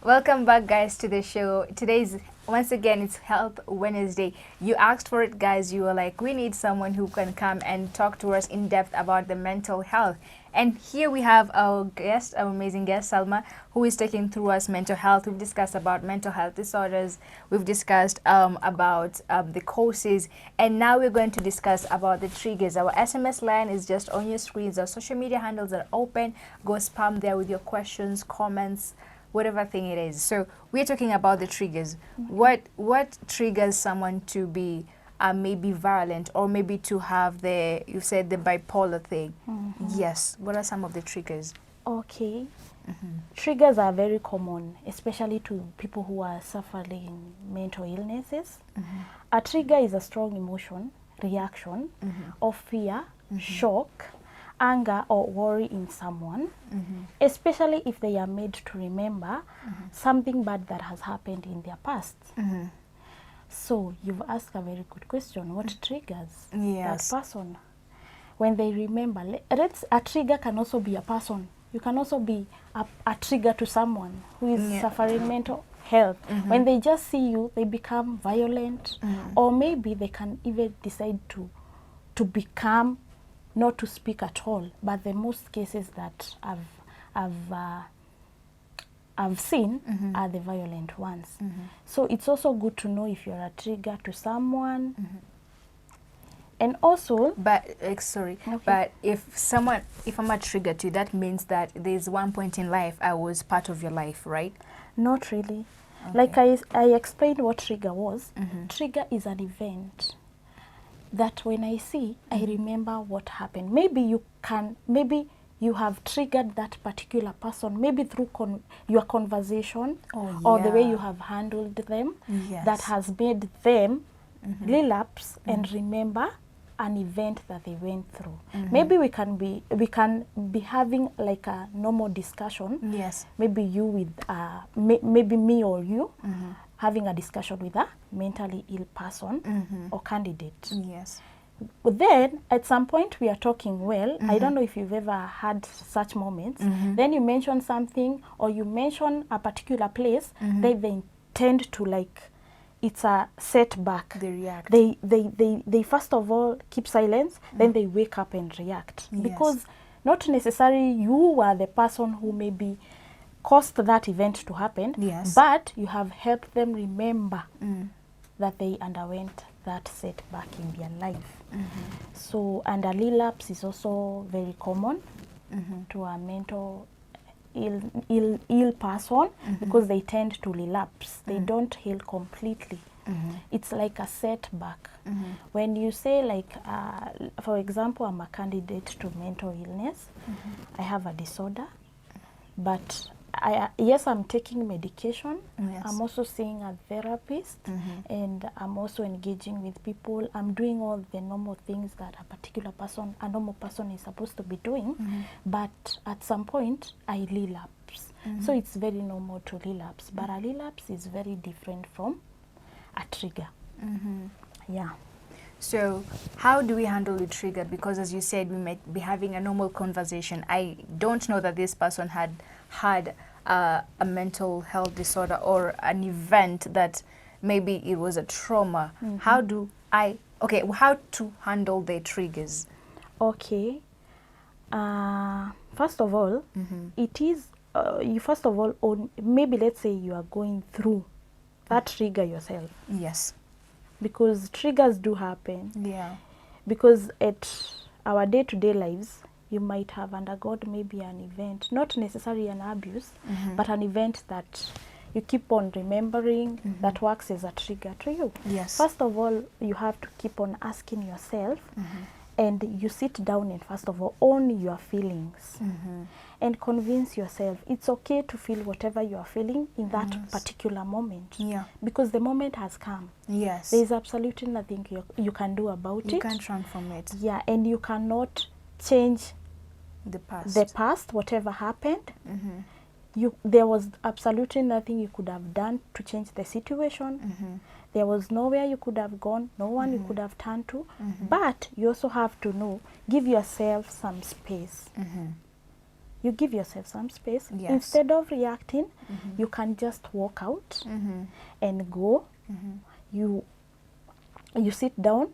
Welcome back, guys, to the show. Today's once again it's Health Wednesday. You asked for it, guys. You were like, we need someone who can come and talk to us in depth about the mental health. And here we have our guest, our amazing guest, Salma, who is taking through us mental health. We've discussed about mental health disorders. We've discussed about the causes, and now we're going to discuss about the triggers. Our SMS line is just on your screens. Our social media handles are open. Go spam there with your questions, comments, whatever thing it is. So we're talking about the triggers. What triggers someone to be maybe violent, or maybe to have you said the bipolar thing? Yes. What are some of the triggers? Okay. Triggers are very common, especially to people who are suffering mental illnesses. A trigger is a strong emotion, reaction, of fear, shock, anger, or worry in someone, especially if they are made to remember something bad that has happened in their past. So you've asked a very good question. What triggers Yes. that person? When they remember, a trigger can also be a person. You can also be a trigger to someone who is suffering mental health. When they just see you, they become violent, or maybe they can even decide to become, not to speak at all. But the most cases that I've seen are the violent ones. So it's also good to know if you're a trigger to someone. And also, But sorry, Okay. but if I'm a trigger to you, that means that there's one point in life I was part of your life, right? not really. Okay. Like I explained what trigger was. Trigger is an event that when I see, I remember what happened. Maybe you have triggered that particular person, maybe through your conversation, or the way yeah. you have handled them, Yes. that has made them relapse and remember an event that they went through. Maybe we can be having like a normal discussion. Yes. Maybe you with maybe me or you having a discussion with a mentally ill person or candidate. Yes. But then at some point we are talking well. I don't know if you've ever had such moments. Then you mention something, or you mention a particular place, they tend to, like, it's a setback. They react. They first of all keep silence, then they wake up and react. Yes. Because not necessarily you were the person who maybe caused that event to happen, Yes. but you have helped them remember that they underwent that setback in their life. So, and a relapse is also very common to a mental ill person, because they tend to relapse. They don't heal completely. It's like a setback. When you say, like, for example, I'm a candidate to mental illness, I have a disorder, but yes, I'm taking medication. Yes. I'm also seeing a therapist, and I'm also engaging with people. I'm doing all the normal things that a normal person is supposed to be doing. But at some point, I relapse. So it's very normal to relapse. But a relapse is very different from a trigger. Yeah. So how do we handle the trigger? Because as you said, we might be having a normal conversation. I don't know that this person had a mental health disorder or an event that maybe it was a trauma. How to handle the triggers? Okay. First of all, it is you first of all own. Maybe let's say you are going through that trigger yourself, Yes. because triggers do happen. Yeah. Because at our day-to-day lives, you might have undergone maybe an event, not necessarily an abuse, but an event that you keep on remembering that works as a trigger to you. Yes. First of all, you have to keep on asking yourself, and you sit down and first of all own your feelings, and convince yourself it's okay to feel whatever you are feeling in that particular moment. Yeah. Because the moment has come. Yes. There is absolutely nothing you can do about You it. can't run from it. Yeah, and you cannot change The past. the past, whatever happened. There was absolutely nothing you could have done to change the situation. There was nowhere you could have gone, no one you could have turned to. But you also have to know, give yourself some space. you give yourself some space. Yes. Instead of reacting, you can just walk out and go. You sit down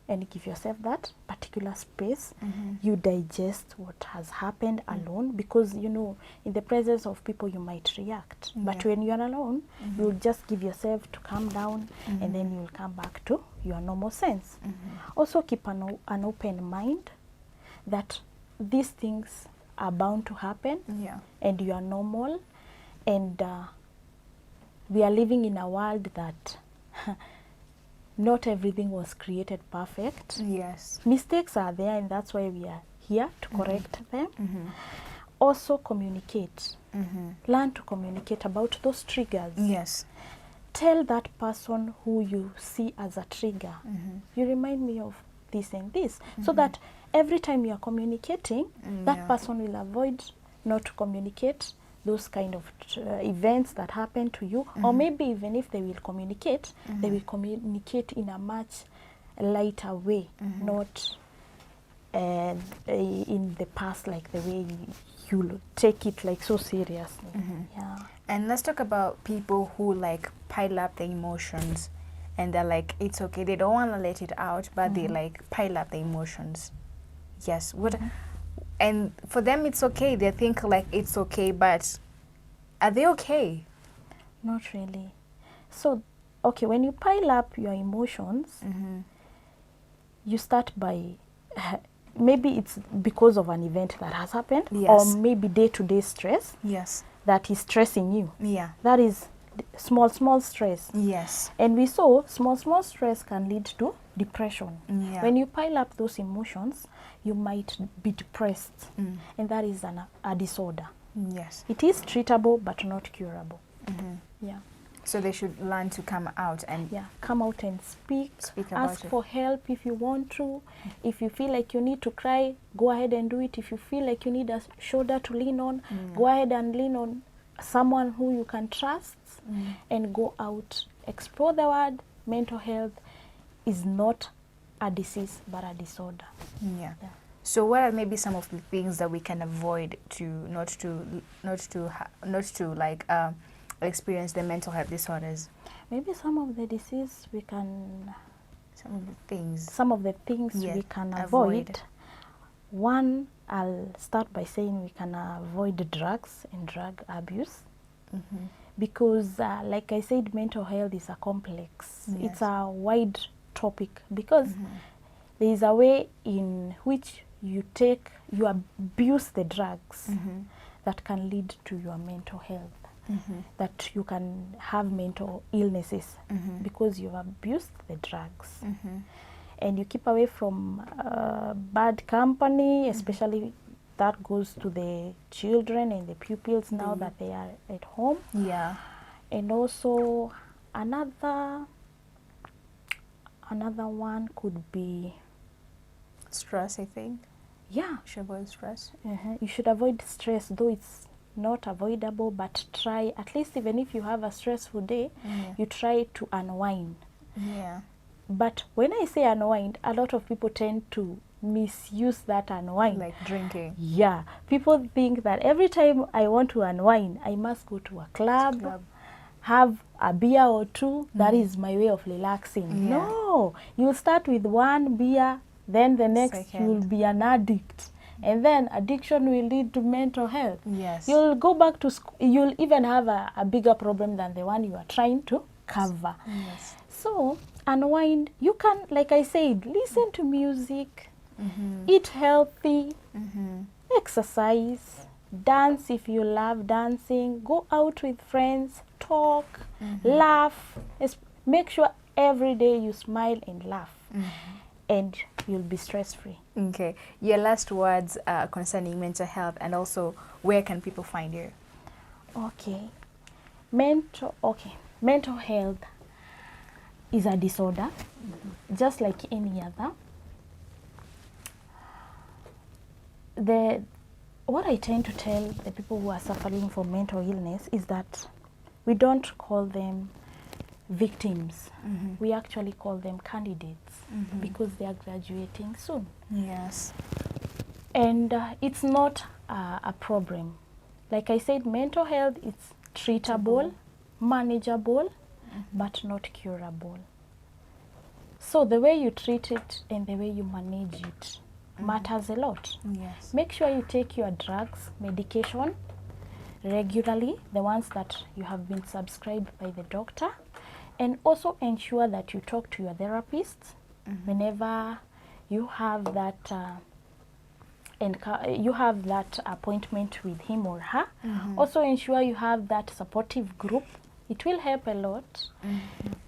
and give yourself that particular space. You digest what has happened alone, because you know in the presence of people you might react, but when you are alone you'll just give yourself to calm down, and then you'll come back to your normal sense. Also keep an open mind that these things are bound to happen, and you are normal, and we are living in a world that not everything was created perfect. Yes. Mistakes are there, and that's why we are here to correct them. Also communicate. Learn to communicate about those triggers. Yes. Tell that person who you see as a trigger, you remind me of this and this, so that every time you are communicating, that person will avoid not to communicate those kind of events that happen to you, or maybe even if they will communicate, they will communicate in a much lighter way, not in the past, like the way you take it like so seriously. Yeah. And let's talk about people who like pile up their emotions, and they're like, it's okay, they don't want to let it out, but they like pile up the emotions. Yes. What? And for them it's okay, they think like it's okay, but are they okay? Not really. So, okay, when you pile up your emotions, you start by, maybe it's because of an event that has happened, or maybe day-to-day stress Yes. that is stressing you. Yeah. That is small stress. Yes. And we saw small stress can lead to depression. Yeah. When you pile up those emotions, you might be depressed, and that is a disorder. Yes. It is treatable but not curable. Yeah. So they should learn to come out and Come out and speak about ask it. for help if you want to. If you feel like you need to cry, go ahead and do it. If you feel like you need a shoulder to lean on, go ahead and lean on someone who you can trust, and go out, explore the world. Mental health is not a disease but a disorder. Yeah. So what are maybe some of the things that we can avoid to not to like experience the mental health disorders? Maybe some of the disease we can, Some of the things. some of the things we can avoid. One, I'll start by saying we can avoid drugs and drug abuse, because like I said, mental health is a complex. It's a wide topic, because there is a way in which you abuse the drugs that can lead to your mental health, that you can have mental illnesses because you've abused the drugs. And you keep away from bad company, especially that goes to the children and the pupils now that they are at home. Yeah. And also another one could be Stress, I think. Yeah. You should avoid stress. You should avoid stress, though it's not avoidable, but try, at least even if you have a stressful day, you try to unwind. Yeah. But when I say unwind, a lot of people tend to misuse that unwind. Like drinking. Yeah. People think that every time I want to unwind, I must go to a club, have a beer or two. That is my way of relaxing. Yeah. No. You'll start with one beer, then the next you'll be an addict. And then addiction will lead to mental health. Yes. You'll go back to school. You'll even have a bigger problem than the one you are trying to cover. Yes. So, unwind. You can, like I said, listen to music, eat healthy, exercise, dance if you love dancing, go out with friends, talk, laugh. Make sure every day you smile and laugh. And you'll be stress-free. Okay. Your last words concerning mental health, and also where can people find you? Okay. Mental health is a disorder, just like any other. What I tend to tell the people who are suffering from mental illness is that we don't call them victims. We actually call them candidates, because they are graduating soon. Yes. And it's not a problem. Like I said, mental health is treatable, manageable, but not curable. So the way you treat it and the way you manage it matters a lot. Yes. Make sure you take your drugs, medication regularly, the ones that you have been subscribed by the doctor, and also ensure that you talk to your therapist whenever you have that you have that appointment with him or her. Also ensure you have that supportive group. It will help a lot.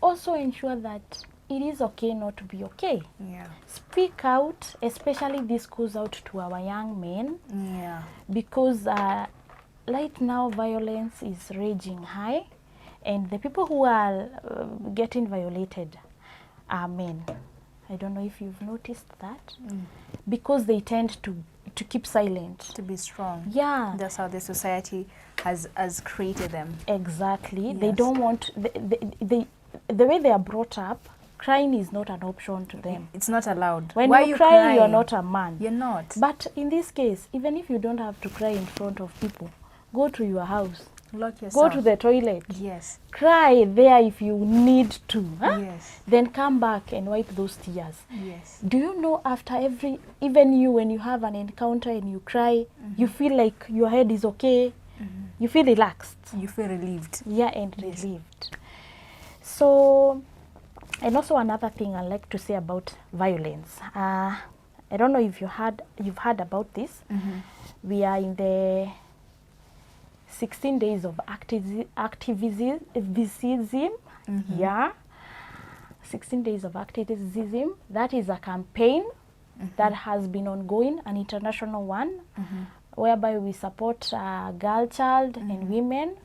Also ensure that it is okay not to be okay. Yeah. Speak out, especially this goes out to our young men, Yeah. because right now violence is raging high, and the people who are getting violated are men. I don't know if you've noticed that, because they tend to keep silent. To be strong. Yeah. That's how the society has created them. Exactly. Yes. They don't want, the way they are brought up, crying is not an option to them. It's not allowed. When Why you are cry, crying? you're not a man. You're not. But in this case, even if you don't have to cry in front of people, go to your house. Lock yourself. Go to the toilet. Yes. Cry there if you need to. Huh? Yes. Then come back and wipe those tears. Yes. Do you know, after every, even you, when you have an encounter and you cry, you feel like your head is okay, you feel relaxed. You feel relieved. Yeah, and Yes. relieved. So, and also another thing I like to say about violence. I don't know if you've heard about this. We are in the 16 days of activism. Yeah, 16 days of activism. That is a campaign that has been ongoing, an international one, whereby we support girl child and women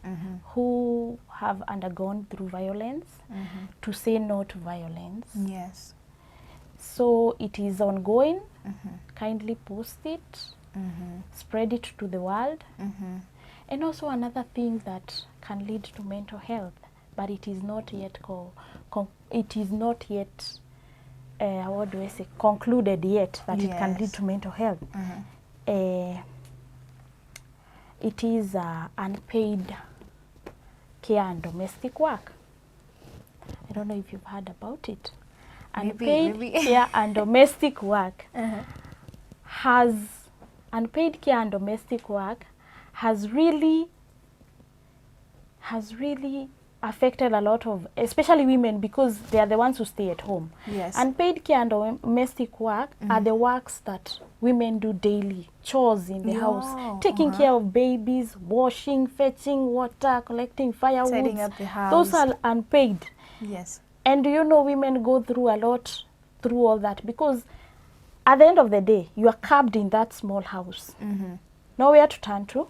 who have undergone through violence to say no to violence. Yes. So it is ongoing. Kindly post it, spread it to the world. And also another thing that can lead to mental health, but it is not yet what do I say, concluded yet that it can lead Yes. to mental health. It is unpaid care and domestic work. I don't know if you've heard about it. Unpaid Maybe. care and domestic work has really affected a lot of, especially women, because they are the ones who stay at home. Yes. Unpaid care and domestic work are the works that women do daily, chores in the house, taking care of babies, washing, fetching water, collecting firewood. Tidying up the house. Those are unpaid. Yes. And do you know, women go through a lot through all that, because at the end of the day, you are capped in that small house. Nowhere to turn to.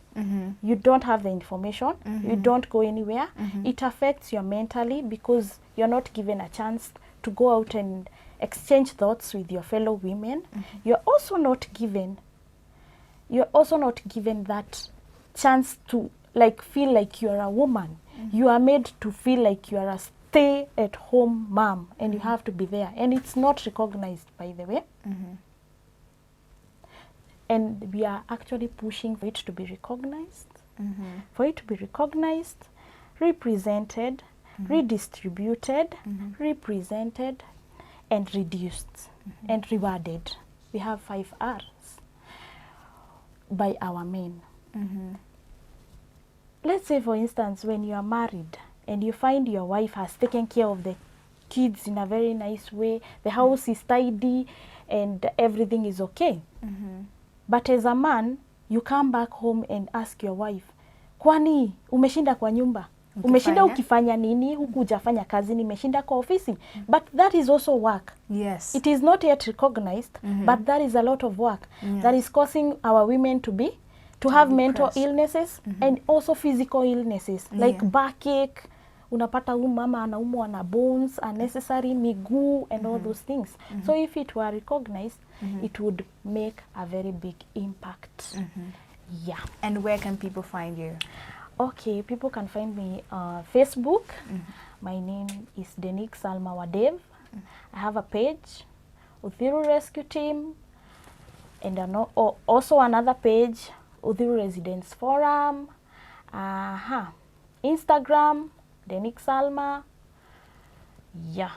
You don't have the information. You don't go anywhere. It affects you mentally, because you're not given a chance to go out and exchange thoughts with your fellow women. You're also not given that chance to feel like you're a woman. You are made to feel like you are a stay-at-home mom, and you have to be there, and it's not recognized, by the way. And we are actually pushing for it to be recognized, represented, redistributed, represented, and reduced, and rewarded. We have 5 R's by our men. Let's say, for instance, when you are married and you find your wife has taken care of the kids in a very nice way, the house is tidy, and everything is okay. But as a man, you come back home and ask your wife, kwani umeshinda kwa nyumba? Umeshinda ukifanya nini? Huku hujafanya kazi, nimeshinda kwa ofisi. But that is also work. Yes. It is not yet recognized, but that is a lot of work that is causing our women to have mental illnesses and also physical illnesses, like backache. Unapata mama anaumwa na bones, unnecessary miguu, and all those things. So if it were recognized, it would make a very big impact. Yeah. And where can people find you? Okay, people can find me on Facebook. My name is Denique Salma Wadev. I have a page, Uthiru Rescue Team, and also another page, Uthiru Residence Forum, Instagram, Denik Salma. Yeah.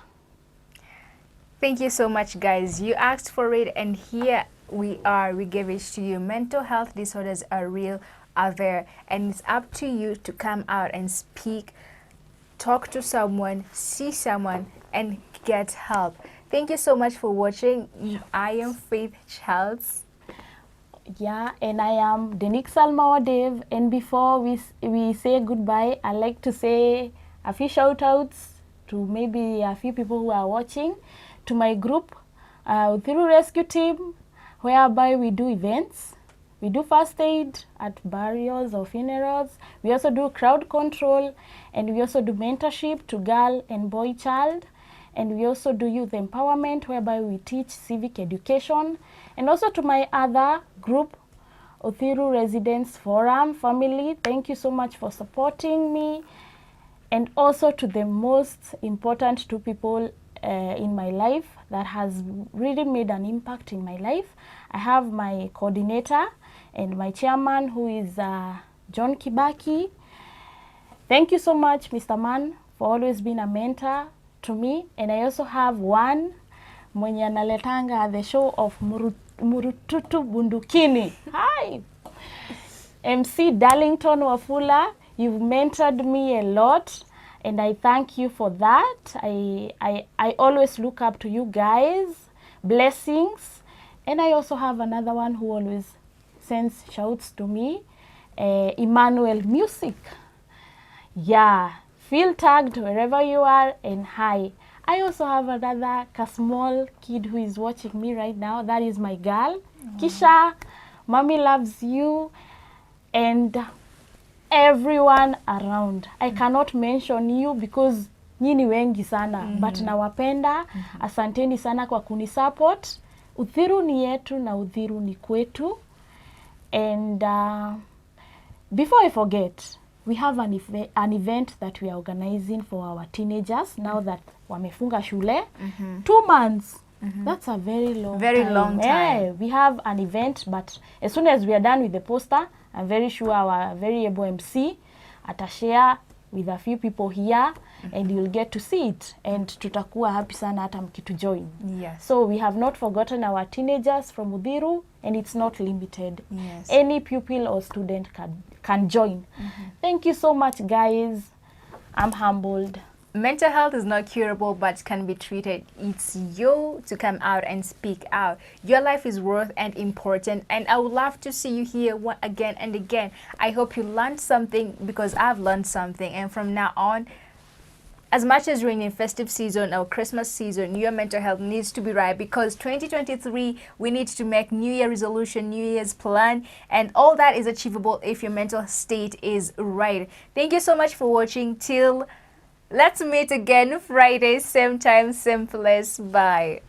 Thank you so much, guys. You asked for it, and here we are. We gave it to you. Mental health disorders are real, are there, and it's up to you to come out and speak, talk to someone, see someone, and get help. Thank you so much for watching. I am Faith Charles. Yeah, and I am Denik Salma Wadev. And before we say goodbye, I'd like to say a few shout outs to maybe a few people who are watching, to my group, Uthiru Rescue Team, whereby we do events. We do first aid at burials or funerals. We also do crowd control, and we also do mentorship to girl and boy child. And we also do youth empowerment, whereby we teach civic education. And also to my other group, Uthiru Residence Forum family, thank you so much for supporting me. And also to the most important two people in my life that has really made an impact in my life. I have my coordinator and my chairman, who is John Kibaki. Thank you so much, Mr. Man, for always being a mentor to me. And I also have one mwenye analetanga the show of Murututu Bundukini. Hi! MC Darlington Wafula, you've mentored me a lot, and I thank you for that. I always look up to you guys. Blessings. And I also have another one who always sends shouts to me, Emmanuel Music. Yeah, feel tagged wherever you are, and hi. I also have another small kid who is watching me right now. That is my girl, Kisha. Mommy loves you, and everyone around. I cannot mention you because nyini wengi sana, but nawapenda. Asanteni sana kwa kunisupport. Uthiru ni yetu na Uthiru ni kwetu. And before I forget, we have an event that we are organizing for our teenagers now that wamefunga shule. 2 months. That's a very long time. Yeah, we have an event, but as soon as we are done with the poster, I'm very sure our very able MC atashare with a few people here, and you'll get to see it, and tutakuwa happy sana hata mkitu join. Yes. So we have not forgotten our teenagers from Uthiru, and it's not limited. Yes. Any pupil or student can join. Thank you so much, guys. I'm humbled. Mental health is not curable, but can be treated. It's you to come out and speak out. Your life is worth and important, and I would love to see you here again and again. I hope you learned something, because I've learned something, and from now on, as much as we're in festive season or Christmas season, your mental health needs to be right, because 2023, we need to make New Year resolution, New Year's plan, and all that is achievable if your mental state is right. Thank you so much for watching. Till let's meet again Friday, same time, same place. Bye.